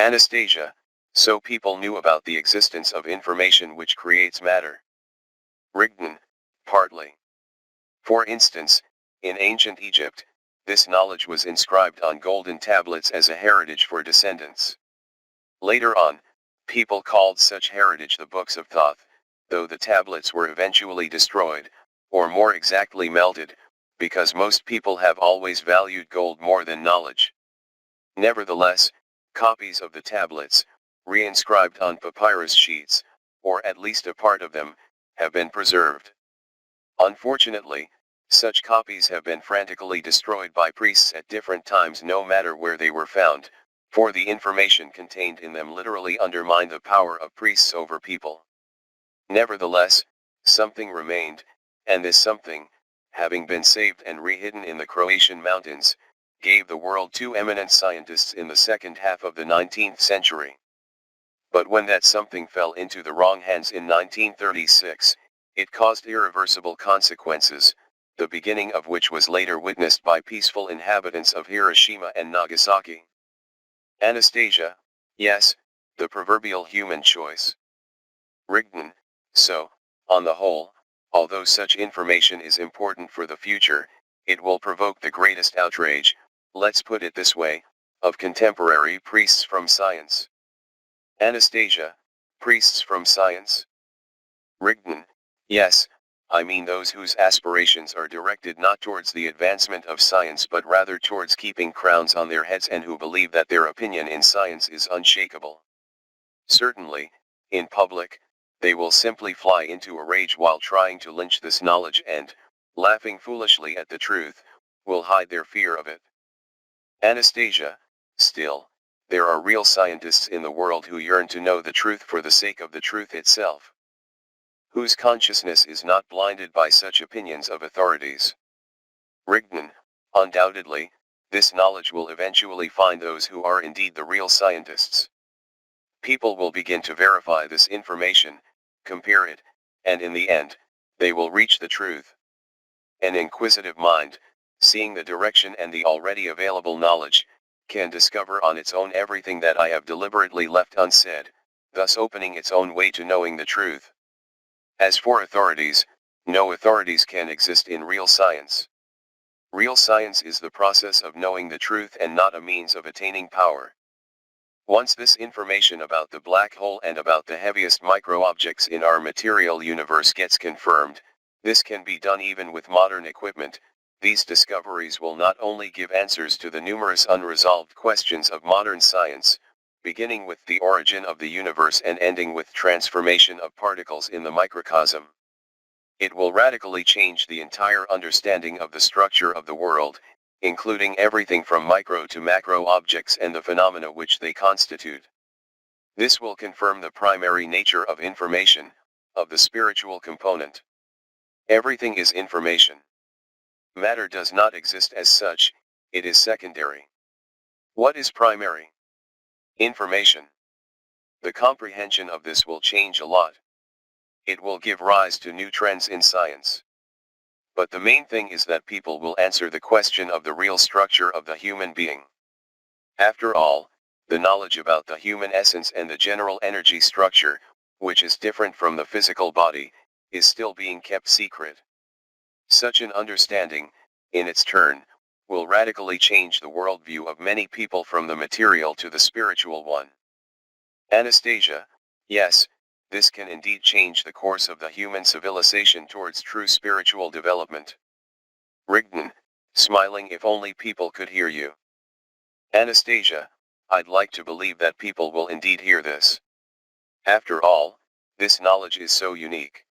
Anastasia, so people knew about the existence of information which creates matter. Rigdon, partly. For instance, in ancient Egypt, this knowledge was inscribed on golden tablets as a heritage for descendants. Later on, people called such heritage the books of Thoth, though the tablets were eventually destroyed, or more exactly melted, because most people have always valued gold more than knowledge. Nevertheless, copies of the tablets, reinscribed on papyrus sheets, or at least a part of them, have been preserved. Unfortunately, such copies have been frantically destroyed by priests at different times no matter where they were found, for the information contained in them literally undermined the power of priests over people. Nevertheless, something remained, and this something, having been saved and rehidden in the Croatian mountains, gave the world two eminent scientists in the second half of the 19th century. But when that something fell into the wrong hands in 1936, it caused irreversible consequences, the beginning of which was later witnessed by peaceful inhabitants of Hiroshima and Nagasaki. Anastasia, yes, the proverbial human choice. Rigdon, so, on the whole, although such information is important for the future, it will provoke the greatest outrage, let's put it this way, of contemporary priests from science. Anastasia, priests from science? Rigdon, yes, I mean those whose aspirations are directed not towards the advancement of science but rather towards keeping crowns on their heads and who believe that their opinion in science is unshakable. Certainly, in public, they will simply fly into a rage while trying to lynch this knowledge and, laughing foolishly at the truth, will hide their fear of it. Anastasia, still, there are real scientists in the world who yearn to know the truth for the sake of the truth itself, whose consciousness is not blinded by such opinions of authorities. Rigdon, undoubtedly, this knowledge will eventually find those who are indeed the real scientists. People will begin to verify this information, compare it, and in the end, they will reach the truth. An inquisitive mind, seeing the direction and the already available knowledge, can discover on its own everything that I have deliberately left unsaid, thus opening its own way to knowing the truth. As for authorities, no authorities can exist in real science. Real science is the process of knowing the truth and not a means of attaining power. Once this information about the black hole and about the heaviest micro-objects in our material universe gets confirmed, this can be done even with modern equipment. These discoveries will not only give answers to the numerous unresolved questions of modern science, beginning with the origin of the universe and ending with transformation of particles in the microcosm. It will radically change the entire understanding of the structure of the world, including everything from micro to macro objects and the phenomena which they constitute. This will confirm the primary nature of information, of the spiritual component. Everything is information. Matter does not exist as such, it is secondary. What is primary? Information. The comprehension of this will change a lot. It will give rise to new trends in science. But the main thing is that people will answer the question of the real structure of the human being. After all, the knowledge about the human essence and the general energy structure, which is different from the physical body, is still being kept secret. Such an understanding, in its turn, will radically change the worldview of many people from the material to the spiritual one. Anastasia, yes, this can indeed change the course of the human civilization towards true spiritual development. Rigdon, smiling, if only people could hear you. Anastasia, I'd like to believe that people will indeed hear this. After all, this knowledge is so unique.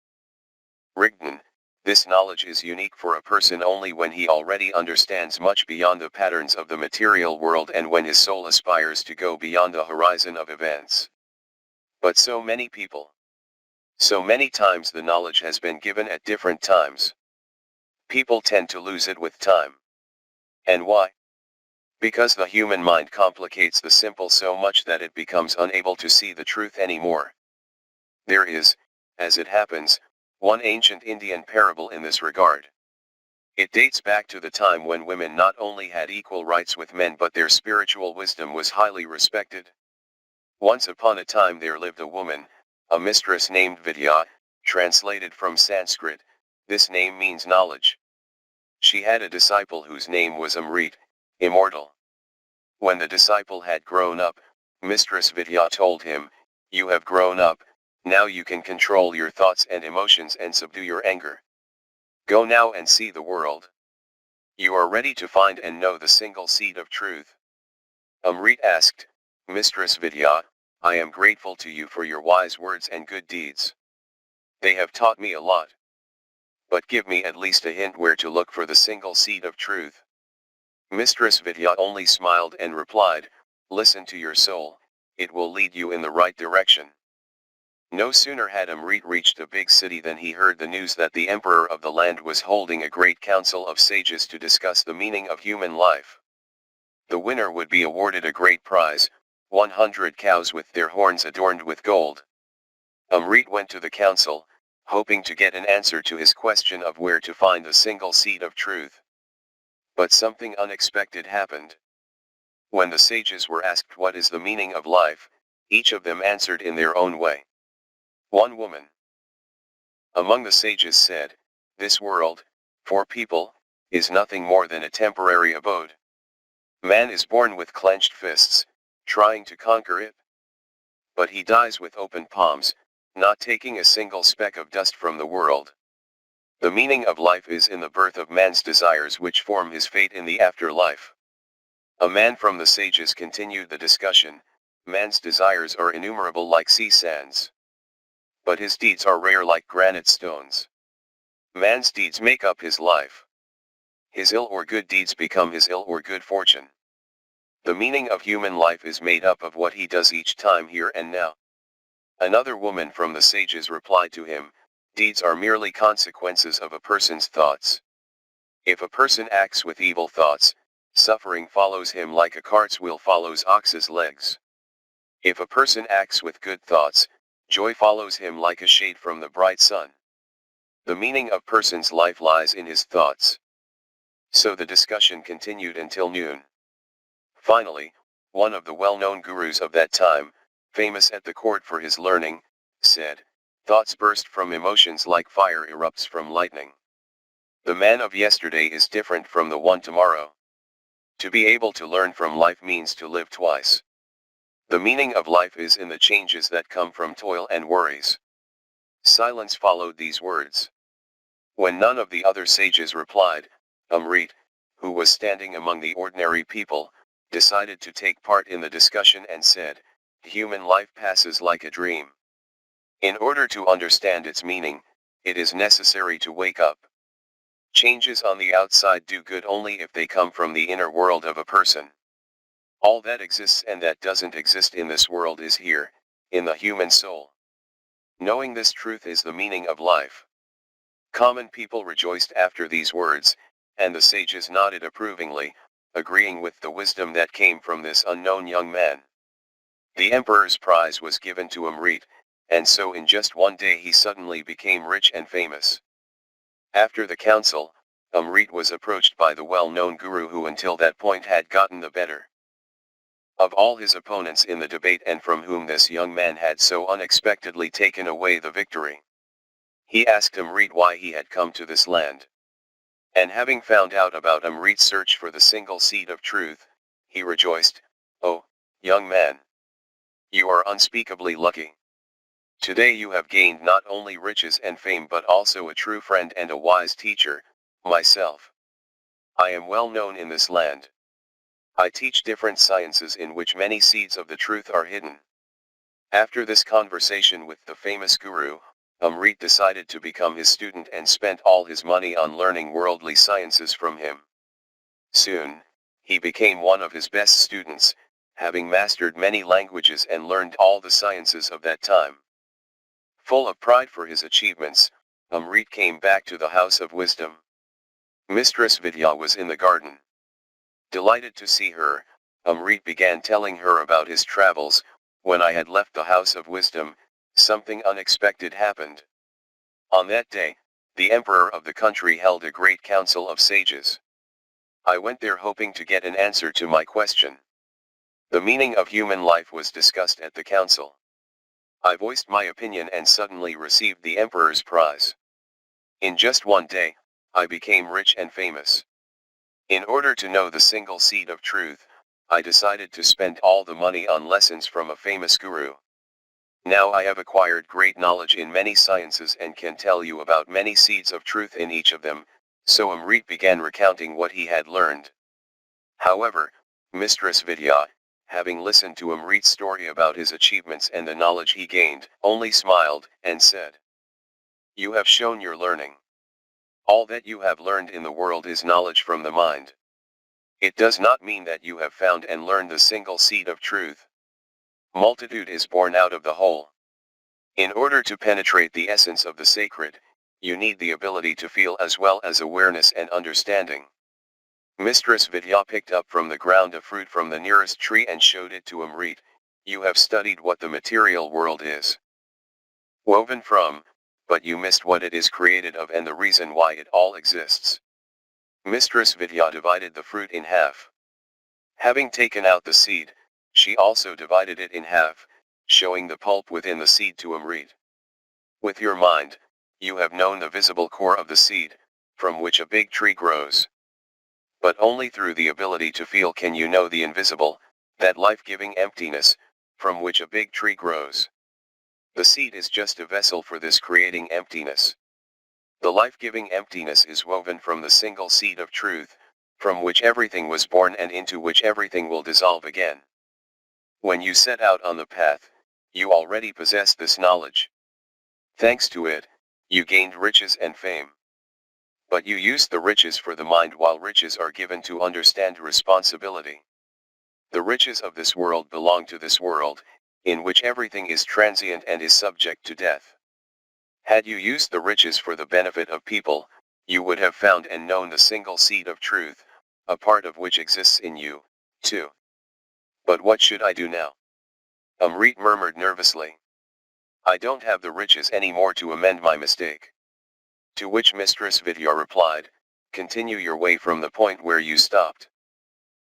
Rigdon, this knowledge is unique for a person only when he already understands much beyond the patterns of the material world and when his soul aspires to go beyond the horizon of events. But so many people. So many times the knowledge has been given at different times. People tend to lose it with time. And why? Because the human mind complicates the simple so much that it becomes unable to see the truth anymore. There is, as it happens, one ancient Indian parable in this regard. It dates back to the time when women not only had equal rights with men but their spiritual wisdom was highly respected. Once upon a time there lived a woman, a mistress named Vidya, translated from Sanskrit. This name means knowledge. She had a disciple whose name was Amrit, immortal. When the disciple had grown up, Mistress Vidya told him, "You have grown up, now you can control your thoughts and emotions and subdue your anger. Go now and see the world. You are ready to find and know the single seed of truth." Amrit asked, "Mistress Vidya, I am grateful to you for your wise words and good deeds. They have taught me a lot. But give me at least a hint where to look for the single seed of truth." Mistress Vidya only smiled and replied, "Listen to your soul, it will lead you in the right direction." No sooner had Amrit reached a big city than he heard the news that the emperor of the land was holding a great council of sages to discuss the meaning of human life. The winner would be awarded a great prize, 100 cows with their horns adorned with gold. Amrit went to the council, hoping to get an answer to his question of where to find the single seed of truth. But something unexpected happened. When the sages were asked what is the meaning of life, each of them answered in their own way. One woman among the sages said, "This world, for people, is nothing more than a temporary abode. Man is born with clenched fists, trying to conquer it. But he dies with open palms, not taking a single speck of dust from the world. The meaning of life is in the birth of man's desires which form his fate in the afterlife." A man from the sages continued the discussion, "Man's desires are innumerable like sea sands. But his deeds are rare like granite stones. Man's deeds make up his life. His ill or good deeds become his ill or good fortune. The meaning of human life is made up of what he does each time here and now." Another woman from the sages replied to him, "Deeds are merely consequences of a person's thoughts. If a person acts with evil thoughts, suffering follows him like a cart's wheel follows ox's legs. If a person acts with good thoughts, joy follows him like a shade from the bright sun. The meaning of person's life lies in his thoughts." So the discussion continued until noon. Finally, one of the well-known gurus of that time, famous at the court for his learning, said, "Thoughts burst from emotions like fire erupts from lightning. The man of yesterday is different from the one tomorrow. To be able to learn from life means to live twice. The meaning of life is in the changes that come from toil and worries." Silence followed these words. When none of the other sages replied, Amrit, who was standing among the ordinary people, decided to take part in the discussion and said, "Human life passes like a dream. In order to understand its meaning, it is necessary to wake up. Changes on the outside do good only if they come from the inner world of a person. All that exists and that doesn't exist in this world is here, in the human soul. Knowing this truth is the meaning of life." Common people rejoiced after these words, and the sages nodded approvingly, agreeing with the wisdom that came from this unknown young man. The emperor's prize was given to Amrit, and so in just one day he suddenly became rich and famous. After the council, Amrit was approached by the well-known guru who until that point had gotten the better of all his opponents in the debate and from whom this young man had so unexpectedly taken away the victory. He asked Amrit why he had come to this land. And having found out about Amrit's search for the single seed of truth, he rejoiced, "Oh, young man! You are unspeakably lucky. Today you have gained not only riches and fame but also a true friend and a wise teacher, myself. I am well known in this land. I teach different sciences in which many seeds of the truth are hidden." After this conversation with the famous guru, Amrit decided to become his student and spent all his money on learning worldly sciences from him. Soon, he became one of his best students, having mastered many languages and learned all the sciences of that time. Full of pride for his achievements, Amrit came back to the house of wisdom. Mistress Vidya was in the garden. Delighted to see her, Amrit began telling her about his travels. "When I had left the house of wisdom, something unexpected happened. On that day, the emperor of the country held a great council of sages. I went there hoping to get an answer to my question. The meaning of human life was discussed at the council. I voiced my opinion and suddenly received the Emperor's prize. In just one day, I became rich and famous. In order to know the single seed of truth, I decided to spend all the money on lessons from a famous guru. Now I have acquired great knowledge in many sciences and can tell you about many seeds of truth in each of them, so Amrit began recounting what he had learned. However, Mistress Vidya, having listened to Amrit's story about his achievements and the knowledge he gained, only smiled and said, "You have shown your learning. All that you have learned in the world is knowledge from the mind. It does not mean that you have found and learned the single seed of truth. Multitude is born out of the whole. In order to penetrate the essence of the sacred, you need the ability to feel as well as awareness and understanding." Mistress Vidya picked up from the ground a fruit from the nearest tree and showed it to Amrit. "You have studied what the material world is woven from, but you missed what it is created of and the reason why it all exists." Mistress Vidya divided the fruit in half. Having taken out the seed, she also divided it in half, showing the pulp within the seed to Amrit. With your mind, you have known the visible core of the seed, from which a big tree grows. But only through the ability to feel can you know the invisible, that life-giving emptiness, from which a big tree grows. The seed is just a vessel for this creating emptiness. The life-giving emptiness is woven from the single seed of truth, from which everything was born and into which everything will dissolve again. When you set out on the path, you already possess this knowledge. Thanks to it, you gained riches and fame. But you used the riches for the mind while riches are given to understand responsibility. The riches of this world belong to this world, in which everything is transient and is subject to death. Had you used the riches for the benefit of people, you would have found and known the single seed of truth, a part of which exists in you, too. But what should I do now? Amrit murmured nervously. I don't have the riches anymore to amend my mistake. To which Mistress Vidya replied, continue your way from the point where you stopped.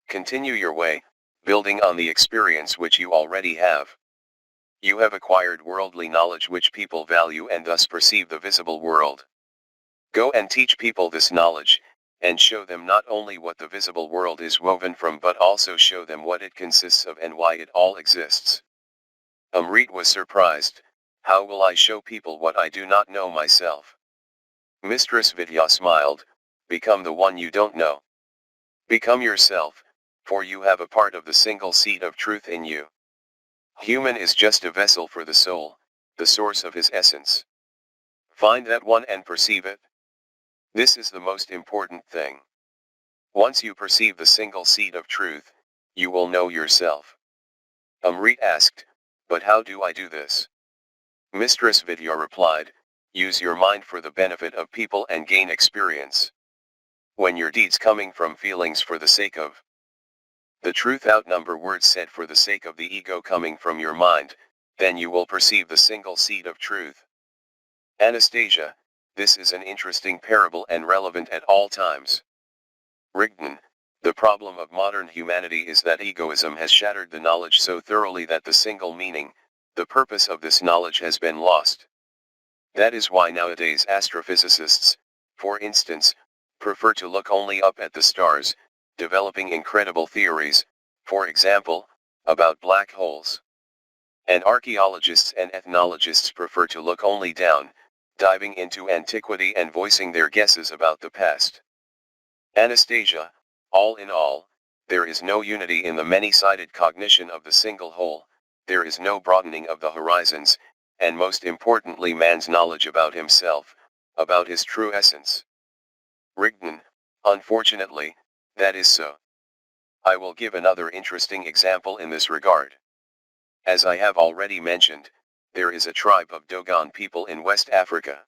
Continue your way, building on the experience which you already have. You have acquired worldly knowledge which people value and thus perceive the visible world. Go and teach people this knowledge, and show them not only what the visible world is woven from but also show them what it consists of and why it all exists. Amrit was surprised. How will I show people what I do not know myself? Mistress Vidya smiled. Become the one you don't know. Become yourself, for you have a part of the single seed of truth in you. Human is just a vessel for the soul, the source of his essence. Find that one and perceive it. This is the most important thing. Once you perceive the single seed of truth, you will know yourself. Amrit asked, but how do I do this? Mistress Vidya replied, use your mind for the benefit of people and gain experience. When your deeds coming from feelings for the sake of the truth outnumber words said for the sake of the ego coming from your mind, then you will perceive the single seed of truth. Anastasia, this is an interesting parable and relevant at all times. Rigdon, the problem of modern humanity is that egoism has shattered the knowledge so thoroughly that the single meaning, the purpose of this knowledge has been lost. That is why nowadays astrophysicists, for instance, prefer to look only up at the stars, developing incredible theories, for example, about black holes. And archaeologists and ethnologists prefer to look only down, diving into antiquity and voicing their guesses about the past. Anastasia, all in all, there is no unity in the many-sided cognition of the single whole, there is no broadening of the horizons, and most importantly man's knowledge about himself, about his true essence. Rigdon, unfortunately, that is so. I will give another interesting example in this regard. As I have already mentioned, there is a tribe of Dogon people in West Africa.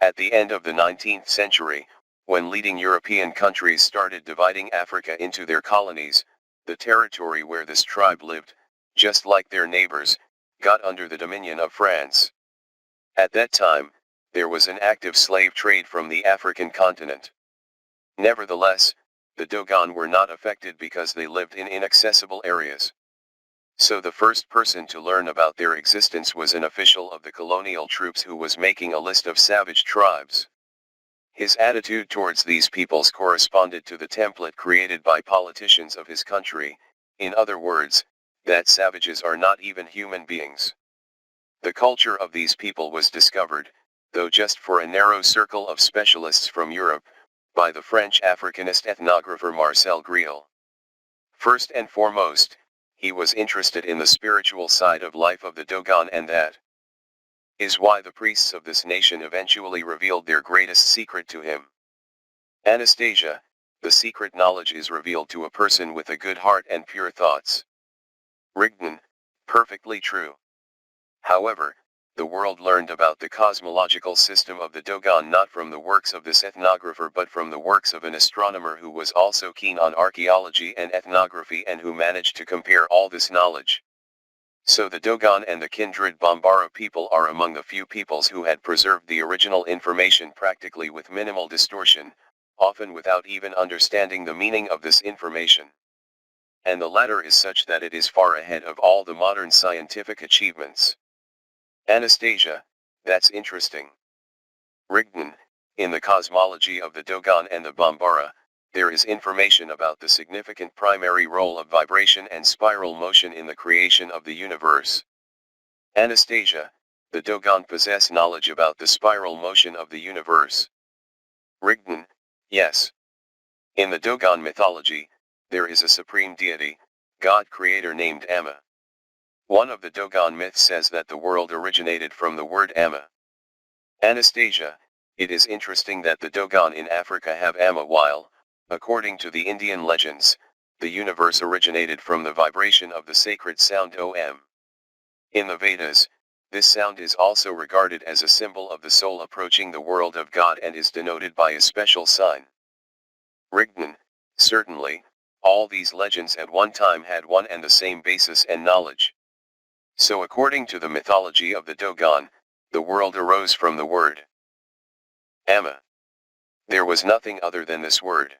At the end of the 19th century, when leading European countries started dividing Africa into their colonies, the territory where this tribe lived, just like their neighbors, got under the dominion of France. At that time, there was an active slave trade from the African continent. Nevertheless, the Dogon were not affected because they lived in inaccessible areas. So the first person to learn about their existence was an official of the colonial troops who was making a list of savage tribes. His attitude towards these peoples corresponded to the template created by politicians of his country, in other words, that savages are not even human beings. The culture of these people was discovered, though just for a narrow circle of specialists from Europe, by the French Africanist ethnographer Marcel Griel. First and foremost, he was interested in the spiritual side of life of the Dogon, and that is why the priests of this nation eventually revealed their greatest secret to him. Anastasia, the secret knowledge is revealed to a person with a good heart and pure thoughts. Rigdon, perfectly true. However, the world learned about the cosmological system of the Dogon not from the works of this ethnographer but from the works of an astronomer who was also keen on archaeology and ethnography and who managed to compare all this knowledge. So the Dogon and the kindred Bambara people are among the few peoples who had preserved the original information practically with minimal distortion, often without even understanding the meaning of this information. And the latter is such that it is far ahead of all the modern scientific achievements. Anastasia, that's interesting. Rigdon, in the cosmology of the Dogon and the Bambara, there is information about the significant primary role of vibration and spiral motion in the creation of the universe. Anastasia, the Dogon possess knowledge about the spiral motion of the universe. Rigdon, yes. In the Dogon mythology, there is a supreme deity, God creator named Amma. One of the Dogon myths says that the world originated from the word Amma. Anastasia, it is interesting that the Dogon in Africa have Amma while, according to the Indian legends, the universe originated from the vibration of the sacred sound Om. In the Vedas, this sound is also regarded as a symbol of the soul approaching the world of God and is denoted by a special sign. Rigdon, certainly, all these legends at one time had one and the same basis and knowledge. So according to the mythology of the Dogon, the world arose from the word Amma. There was nothing other than this word.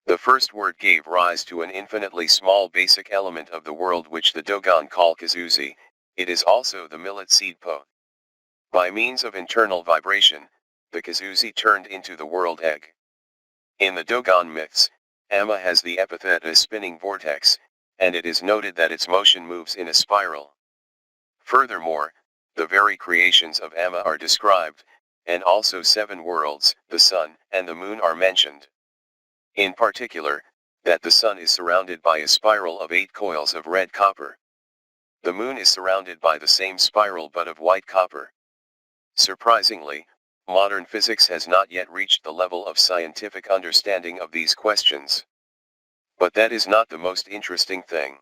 The first word gave rise to an infinitely small basic element of the world which the Dogon call Kazuzi, it is also the millet seed po. By means of internal vibration, the Kazuzi turned into the world egg. In the Dogon myths, Amma has the epithet a spinning vortex, and it is noted that its motion moves in a spiral. Furthermore, the very creations of Amma are described, and also 7 worlds, the sun and the moon are mentioned. In particular, that the sun is surrounded by a spiral of 8 coils of red copper. The moon is surrounded by the same spiral but of white copper. Surprisingly, modern physics has not yet reached the level of scientific understanding of these questions. But that is not the most interesting thing.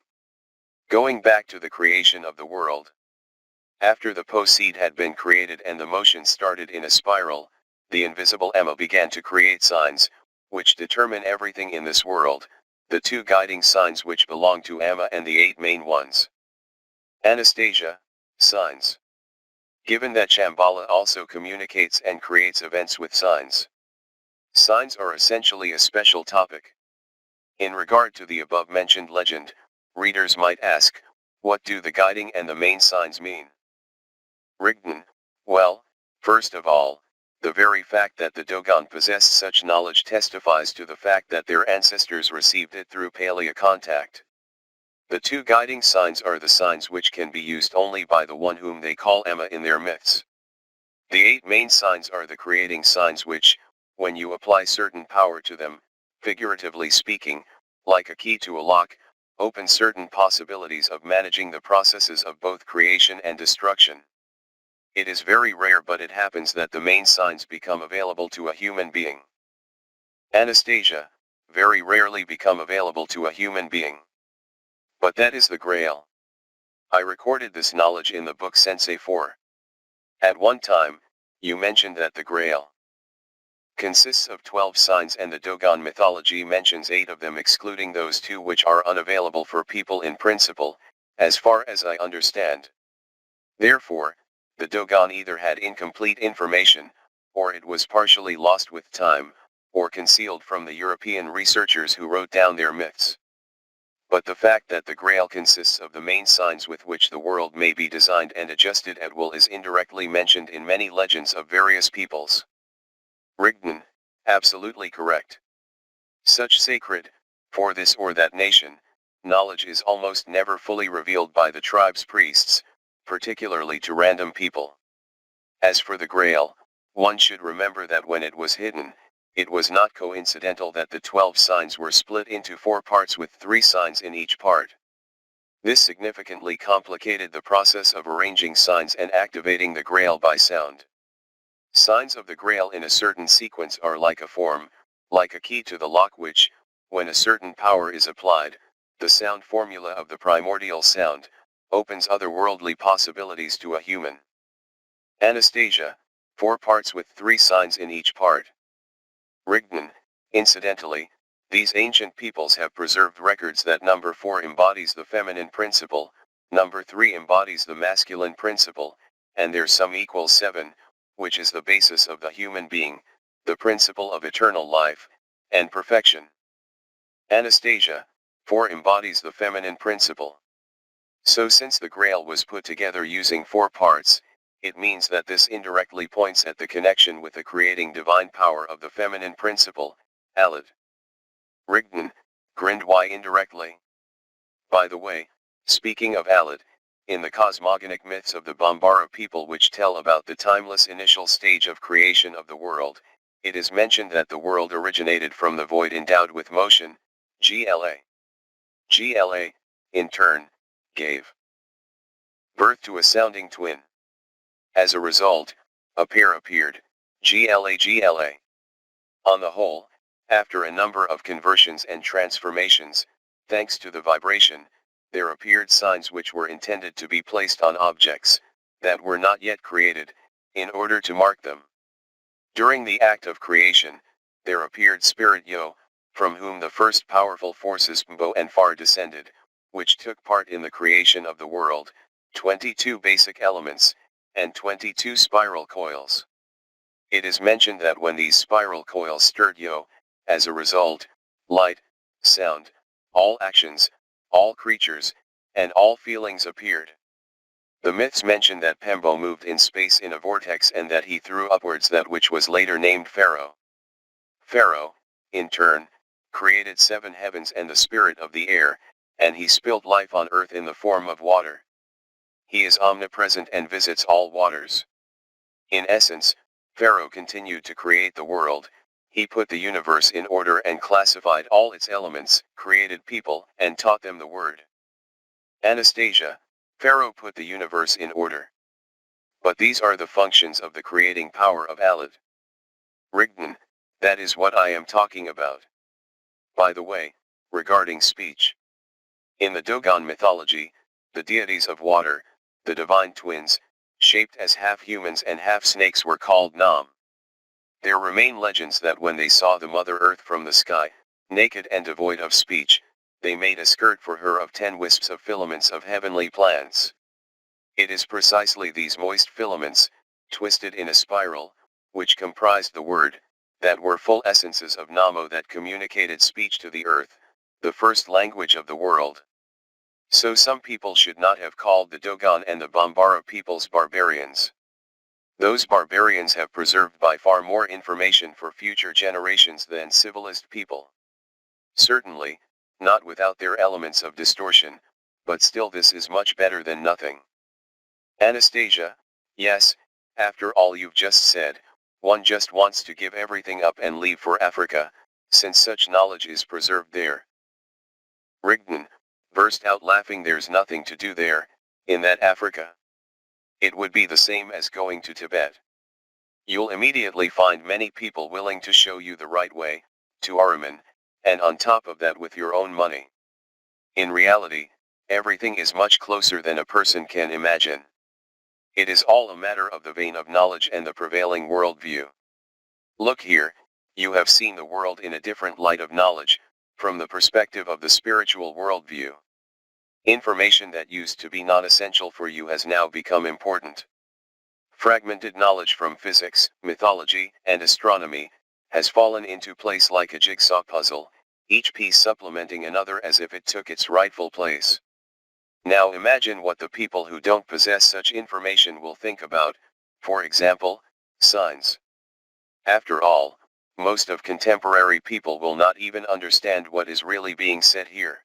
Going back to the creation of the world. After the Po seed had been created and the motion started in a spiral, the invisible Amma began to create signs, which determine everything in this world, the 2 guiding signs which belong to Amma and the 8 main ones. Anastasia, signs. Given that Shambhala also communicates and creates events with signs. Signs are essentially a special topic. In regard to the above-mentioned legend, readers might ask, what do the guiding and the main signs mean? Rigdon, well, first of all, the very fact that the Dogon possessed such knowledge testifies to the fact that their ancestors received it through palea contact. The 2 guiding signs are the signs which can be used only by the one whom they call Amma in their myths. The 8 main signs are the creating signs which, when you apply certain power to them, figuratively speaking, like a key to a lock, open certain possibilities of managing the processes of both creation and destruction. It is very rare, but it happens that the main signs become available to a human being. Anastasia, very rarely become available to a human being. But that is the Grail. I recorded this knowledge in the book Sensei 4. At one time, you mentioned that the Grail consists of 12 signs and the Dogon mythology mentions 8 of them, excluding those 2 which are unavailable for people in principle, as far as I understand. Therefore, the Dogon either had incomplete information, or it was partially lost with time, or concealed from the European researchers who wrote down their myths. but the fact that the Grail consists of the main signs with which the world may be designed and adjusted at will is indirectly mentioned in many legends of various peoples. Rigdon, absolutely correct. Such sacred, for this or that nation, knowledge is almost never fully revealed by the tribe's priests, particularly to random people. As for the Grail, one should remember that when it was hidden, it was not coincidental that the 12 signs were split into 4 parts with 3 signs in each part. This significantly complicated the process of arranging signs and activating the Grail by sound. Signs of the Grail in a certain sequence are like a form, like a key to the lock which, when a certain power is applied, the sound formula of the primordial sound, opens otherworldly possibilities to a human. Anastasia, 4 parts with 3 signs in each part. Rigdon, incidentally, these ancient peoples have preserved records that number 4 embodies the feminine principle, number 3 embodies the masculine principle, and their sum equals 7, which is the basis of the human being, the principle of eternal life, and perfection. Anastasia, 4 embodies the feminine principle. So since the Grail was put together using 4 parts, it means that this indirectly points at the connection with the creating divine power of the feminine principle, Allat. Rigdon, grinned why indirectly? By the way, speaking of Allat, in the cosmogonic myths of the Bambara people which tell about the timeless initial stage of creation of the world, it is mentioned that the world originated from the void endowed with motion, GLA. GLA, in turn, gave birth to a sounding twin. As a result, a pair appeared, GLA. On the whole, after a number of conversions and transformations, thanks to the vibration, there appeared signs which were intended to be placed on objects, that were not yet created, in order to mark them. During the act of creation, there appeared Spirit Yo, from whom the first powerful forces Mbo and Far descended, which took part in the creation of the world, 22 basic elements, and 22 spiral coils. It is mentioned that when these spiral coils stirred Yo, as a result, light, sound, all actions, all creatures, and all feelings appeared. The myths mention that Pembo moved in space in a vortex and that he threw upwards that which was later named Pharaoh. Pharaoh, in turn, created 7 heavens and the spirit of the air, and he spilled life on earth in the form of water. He is omnipresent and visits all waters. In essence, Pharaoh continued to create the world. He put the universe in order and classified all its elements, created people, and taught them the word. Anastasia, Pharaoh put the universe in order. But these are the functions of the creating power of Allat. Rigdon, that is what I am talking about. By the way, regarding speech. In the Dogon mythology, the deities of water, the divine twins, shaped as half humans and half snakes were called Nam. There remain legends that when they saw the Mother Earth from the sky, naked and devoid of speech, they made a skirt for her of 10 wisps of filaments of heavenly plants. It is precisely these moist filaments, twisted in a spiral, which comprised the word, that were full essences of Namo that communicated speech to the earth, the first language of the world. So some people should not have called the Dogon and the Bambara peoples barbarians. Those barbarians have preserved by far more information for future generations than civilized people. Certainly, not without their elements of distortion, but still this is much better than nothing. Anastasia, yes, after all you've just said, one just wants to give everything up and leave for Africa, since such knowledge is preserved there. Rigdon burst out laughing. There's nothing to do there, in that Africa. It would be the same as going to Tibet. You'll immediately find many people willing to show you the right way, to Ahriman, and on top of that with your own money. In reality, everything is much closer than a person can imagine. It is all a matter of the vein of knowledge and the prevailing worldview. Look here, you have seen the world in a different light of knowledge, from the perspective of the spiritual worldview. Information that used to be non-essential for you has now become important. Fragmented knowledge from physics, mythology, and astronomy, has fallen into place like a jigsaw puzzle, each piece supplementing another as if it took its rightful place. Now imagine what the people who don't possess such information will think about, for example, signs. After all, most of contemporary people will not even understand what is really being said here.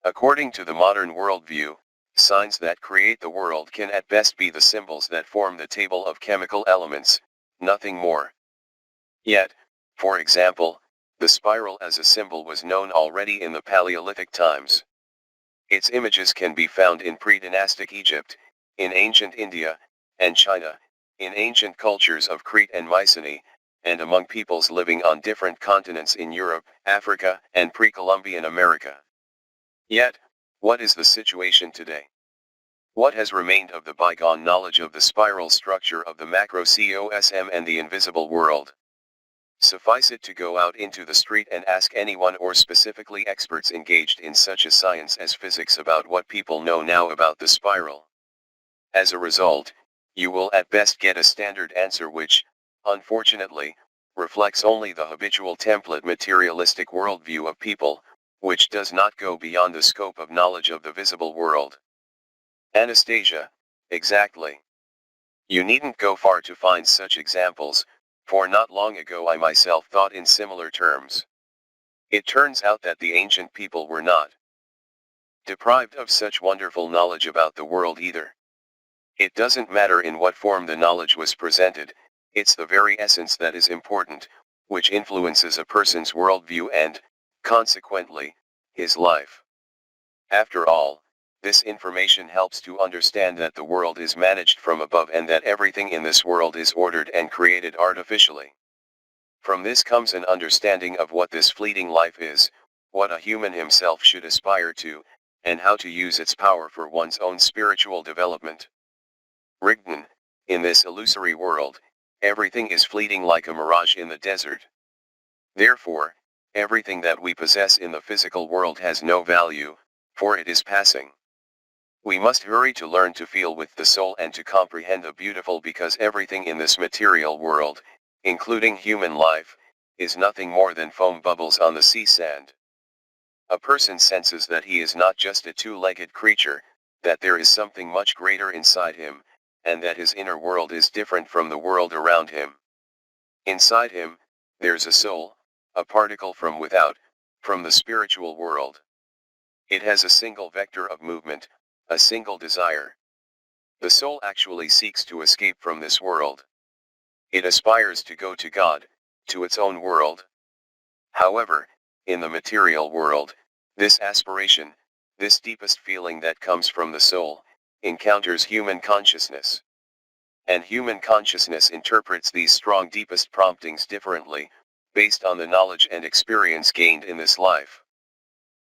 According to the modern worldview, signs that create the world can at best be the symbols that form the table of chemical elements, nothing more. Yet, for example, the spiral as a symbol was known already in the Paleolithic times. Its images can be found in pre-dynastic Egypt, in ancient India, and China, in ancient cultures of Crete and Mycenae, and among peoples living on different continents in Europe, Africa, and pre-Columbian America. Yet, what is the situation today? What has remained of the bygone knowledge of the spiral structure of the macrocosm and the invisible world? Suffice it to go out into the street and ask anyone or specifically experts engaged in such a science as physics about what people know now about the spiral. As a result, you will at best get a standard answer which, unfortunately, reflects only the habitual template materialistic worldview of people, which does not go beyond the scope of knowledge of the visible world. Anastasia, exactly. You needn't go far to find such examples, for not long ago I myself thought in similar terms. It turns out that the ancient people were not deprived of such wonderful knowledge about the world either. It doesn't matter in what form the knowledge was presented, it's the very essence that is important, which influences a person's worldview and, consequently, his life. After all, this information helps to understand that the world is managed from above and that everything in this world is ordered and created artificially. From this comes an understanding of what this fleeting life is, what a human himself should aspire to, and how to use its power for one's own spiritual development. Rigden, in this illusory world, everything is fleeting like a mirage in the desert. Therefore, everything that we possess in the physical world has no value, for it is passing. We must hurry to learn to feel with the soul and to comprehend the beautiful, because everything in this material world, including human life, is nothing more than foam bubbles on the sea sand. A person senses that he is not just a two-legged creature, that there is something much greater inside him, and that his inner world is different from the world around him. Inside him, there's a soul, a particle from without, from the spiritual world. It has a single vector of movement, a single desire. The soul actually seeks to escape from this world. It aspires to go to God, to its own world. However, in the material world, this aspiration, this deepest feeling that comes from the soul, encounters human consciousness. And human consciousness interprets these strong deepest promptings differently, based on the knowledge and experience gained in this life.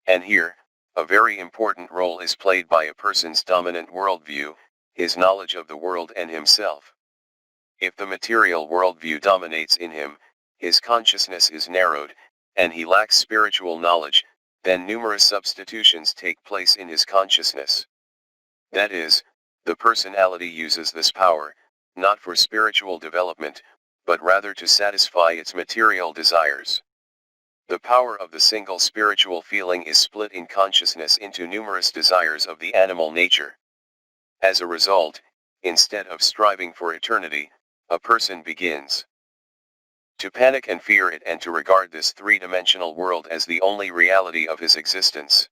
And here, a very important role is played by a person's dominant worldview, his knowledge of the world and himself. If the material worldview dominates in him, his consciousness is narrowed, and he lacks spiritual knowledge, then numerous substitutions take place in his consciousness. That is, the personality uses this power, not for spiritual development, but rather to satisfy its material desires. The power of the single spiritual feeling is split in consciousness into numerous desires of the animal nature. As a result, instead of striving for eternity, a person begins to panic and fear it, and to regard this three-dimensional world as the only reality of his existence.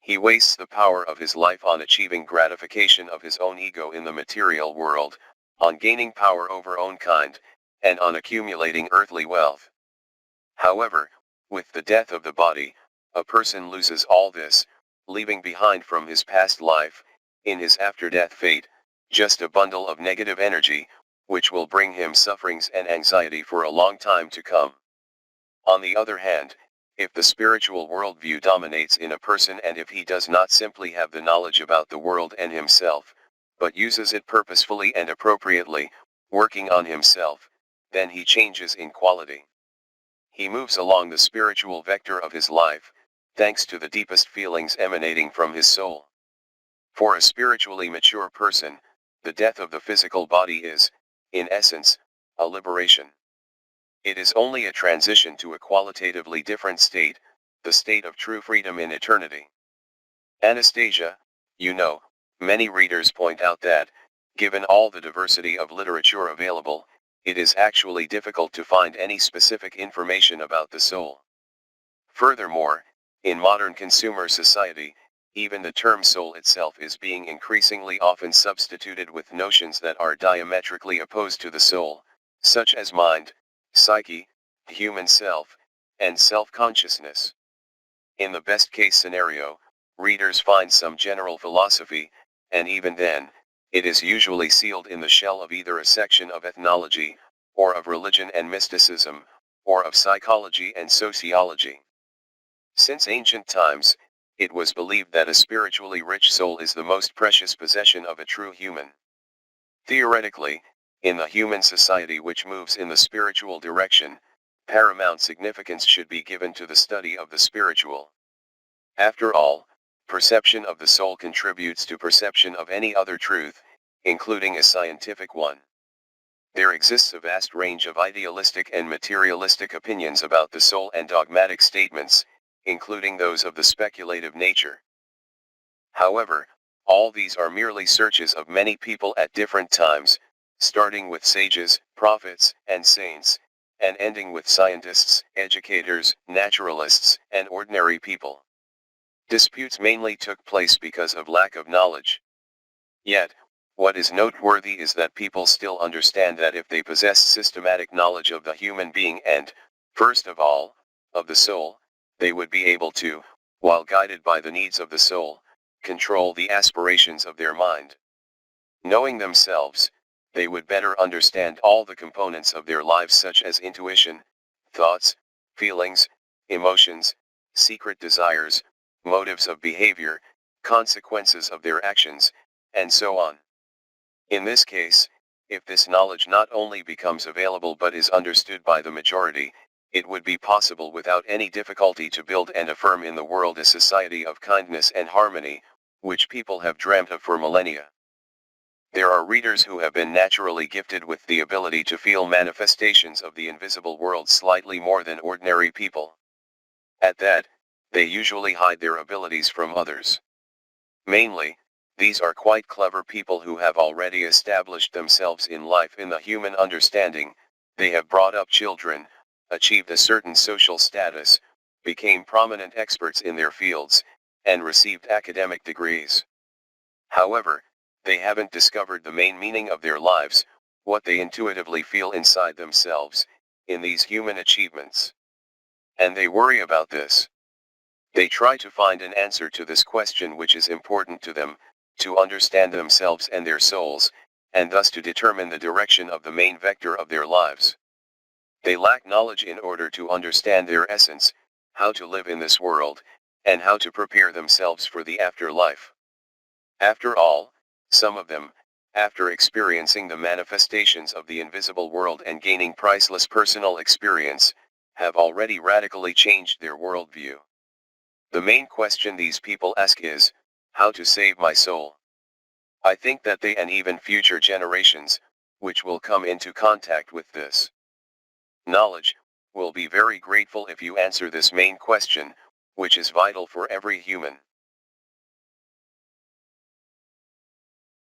He wastes the power of his life on achieving gratification of his own ego in the material world, on gaining power over own kind, and on accumulating earthly wealth. However, with the death of the body, a person loses all this, leaving behind from his past life, in his after-death fate, just a bundle of negative energy, which will bring him sufferings and anxiety for a long time to come. On the other hand, if the spiritual worldview dominates in a person, and if he does not simply have the knowledge about the world and himself, but uses it purposefully and appropriately, working on himself, then he changes in quality. He moves along the spiritual vector of his life, thanks to the deepest feelings emanating from his soul. For a spiritually mature person, the death of the physical body is, in essence, a liberation. It is only a transition to a qualitatively different state, the state of true freedom in eternity. Anastasia, many readers point out that, given all the diversity of literature available, it is actually difficult to find any specific information about the soul. Furthermore, in modern consumer society, even the term soul itself is being increasingly often substituted with notions that are diametrically opposed to the soul, such as mind, psyche, human self, and self-consciousness. In the best-case scenario, readers find some general philosophy, and even then, it is usually sealed in the shell of either a section of ethnology, or of religion and mysticism, or of psychology and sociology. Since ancient times, it was believed that a spiritually rich soul is the most precious possession of a true human. Theoretically, in the human society which moves in the spiritual direction, paramount significance should be given to the study of the spiritual. After all, perception of the soul contributes to perception of any other truth, including a scientific one. There exists a vast range of idealistic and materialistic opinions about the soul and dogmatic statements, including those of the speculative nature. However, all these are merely searches of many people at different times, starting with sages, prophets, and saints, and ending with scientists, educators, naturalists, and ordinary people. Disputes mainly took place because of lack of knowledge. Yet, what is noteworthy is that people still understand that if they possess systematic knowledge of the human being and, first of all, of the soul, they would be able to, while guided by the needs of the soul, control the aspirations of their mind. Knowing themselves, they would better understand all the components of their lives such as intuition, thoughts, feelings, emotions, secret desires, motives of behavior, consequences of their actions, and so on. In this case, if this knowledge not only becomes available but is understood by the majority, it would be possible without any difficulty to build and affirm in the world a society of kindness and harmony, which people have dreamt of for millennia. There are readers who have been naturally gifted with the ability to feel manifestations of the invisible world slightly more than ordinary people. At that, they usually hide their abilities from others. Mainly, these are quite clever people who have already established themselves in life in the human understanding, they have brought up children, achieved a certain social status, became prominent experts in their fields, and received academic degrees. However, they haven't discovered the main meaning of their lives, what they intuitively feel inside themselves, in these human achievements. And they worry about this. They try to find an answer to this question which is important to them, to understand themselves and their souls, and thus to determine the direction of the main vector of their lives. They lack knowledge in order to understand their essence, how to live in this world, and how to prepare themselves for the afterlife. After all, some of them, after experiencing the manifestations of the invisible world and gaining priceless personal experience, have already radically changed their worldview. The main question these people ask is, how to save my soul? I think that they and even future generations, which will come into contact with this knowledge, will be very grateful if you answer this main question, which is vital for every human.